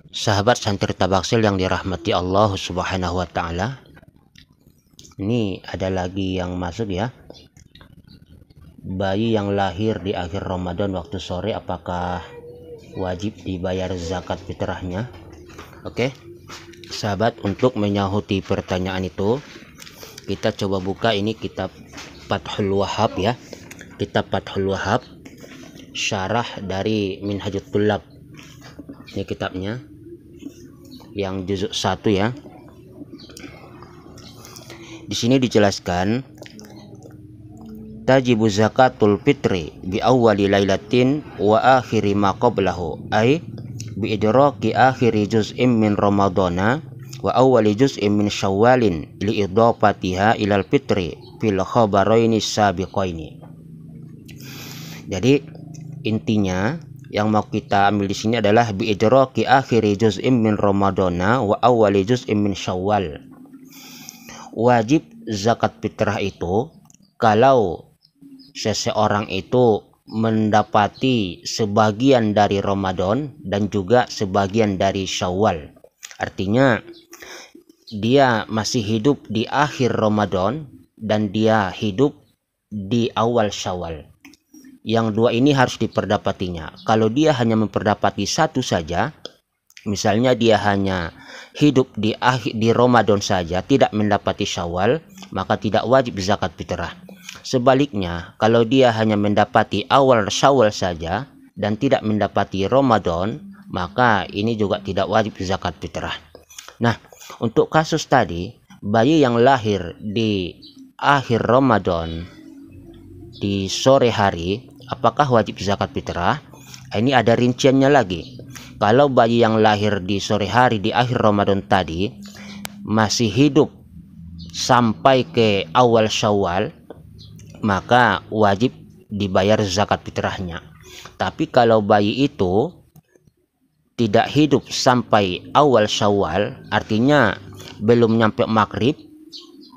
Sahabat santri Tabaksel yang dirahmati Allah Subhanahu wa taala. Ini ada lagi yang masuk ya. Bayi yang lahir di akhir Ramadan waktu sore, apakah wajib dibayar zakat fitrahnya? Oke. Sahabat, untuk menyahuti pertanyaan itu, kita coba buka ini kitab Fathul Wahhab ya. Kitab Fathul Wahhab, syarah dari Minhajut Thullab. Ini kitabnya yang juzuk 1 ya. Di sini dijelaskan tajibu zakatul fitri bi awwali lailatin wa akhiri ma qablahu, ay bi idraki akhiri juz'in min ramadana wa awwali juz'in min syawalin li idafatiha ilal fitri fil khabaraini sabiqaini. Jadi intinya yang mau kita ambil di sini adalah bi idraki akhiri juz'in min ramadana wa awwali juz'in min syawal. Wajib zakat fitrah itu kalau seseorang itu mendapati sebagian dari Ramadan dan juga sebagian dari Syawal. Artinya dia masih hidup di akhir Ramadan dan dia hidup di awal Syawal. Yang dua ini harus diperdapatinya. Kalau dia hanya memperdapati satu saja, misalnya dia hanya hidup di Ramadan saja, tidak mendapati Syawal, maka tidak wajib zakat fitrah. Sebaliknya, kalau dia hanya mendapati awal Syawal saja dan tidak mendapati Ramadan, maka ini juga tidak wajib zakat fitrah. Nah, untuk kasus tadi, bayi yang lahir di akhir Ramadan di sore hari, apakah wajib zakat fitrah? Ini ada rinciannya lagi. Kalau bayi yang lahir di sore hari di akhir Ramadan tadi masih hidup sampai ke awal Syawal, maka wajib dibayar zakat fitrahnya. Tapi kalau bayi itu tidak hidup sampai awal Syawal, artinya belum nyampe maghrib,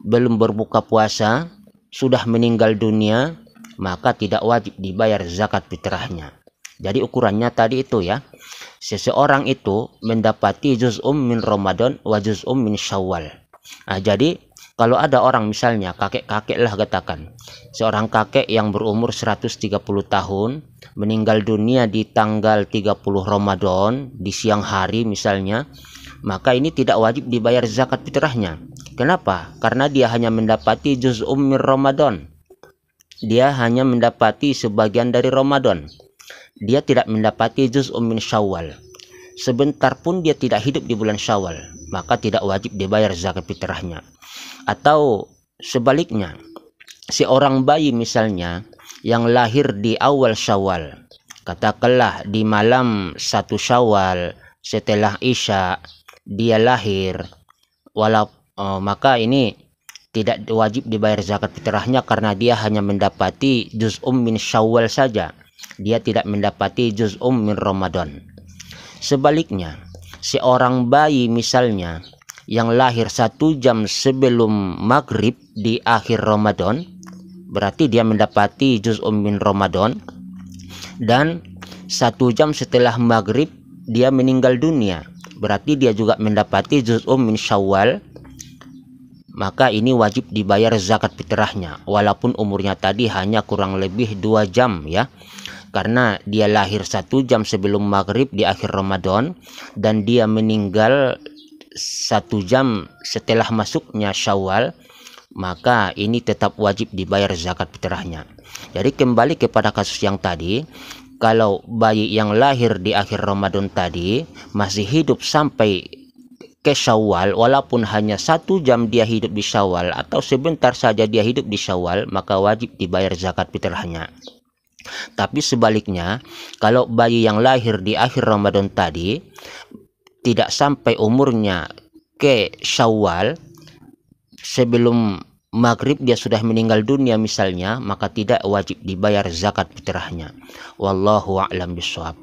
belum berbuka puasa, sudah meninggal dunia, maka tidak wajib dibayar zakat fitrahnya. Jadi ukurannya tadi itu ya. Seseorang itu mendapati juz'um min Ramadan wa juz'um min Syawal. Nah, jadi kalau ada orang misalnya kakek-kakek lah katakan, seorang kakek yang berumur 130 tahun meninggal dunia di tanggal 30 Ramadan di siang hari misalnya, maka ini tidak wajib dibayar zakat fitrahnya. Kenapa? Karena dia hanya mendapati juz'um min Ramadan. Dia hanya mendapati sebagian dari Ramadan. Dia tidak mendapati juz'um min Syawal. Sebentar pun dia tidak hidup di bulan Syawal, maka tidak wajib dibayar zakat fitrahnya. Atau sebaliknya, seorang bayi misalnya yang lahir di awal Syawal, katakanlah di malam 1 Syawal setelah Isya dia lahir, maka ini tidak wajib dibayar zakat fitrahnya karena dia hanya mendapati juz'um min Syawal saja. Dia tidak mendapati juz'um min Ramadan. Sebaliknya, seorang bayi misalnya yang lahir 1 jam sebelum maghrib di akhir Ramadan, berarti dia mendapati juz'um min Ramadan, dan 1 jam setelah maghrib dia meninggal dunia, berarti dia juga mendapati juz'um min Syawal, maka ini wajib dibayar zakat fitrahnya walaupun umurnya tadi hanya kurang lebih 2 jam ya. Karena dia lahir 1 jam sebelum maghrib di akhir Ramadan dan dia meninggal 1 jam setelah masuknya Syawal, maka ini tetap wajib dibayar zakat fitrahnya. Jadi kembali kepada kasus yang tadi, kalau bayi yang lahir di akhir Ramadan tadi masih hidup sampai ke Syawal, walaupun hanya 1 jam dia hidup di Syawal atau sebentar saja dia hidup di Syawal, maka wajib dibayar zakat fitrahnya. Tapi sebaliknya, kalau bayi yang lahir di akhir Ramadan tadi tidak sampai umurnya ke Syawal, sebelum maghrib dia sudah meninggal dunia misalnya, maka tidak wajib dibayar zakat fitrahnya. Wallahu a'lam bishawab.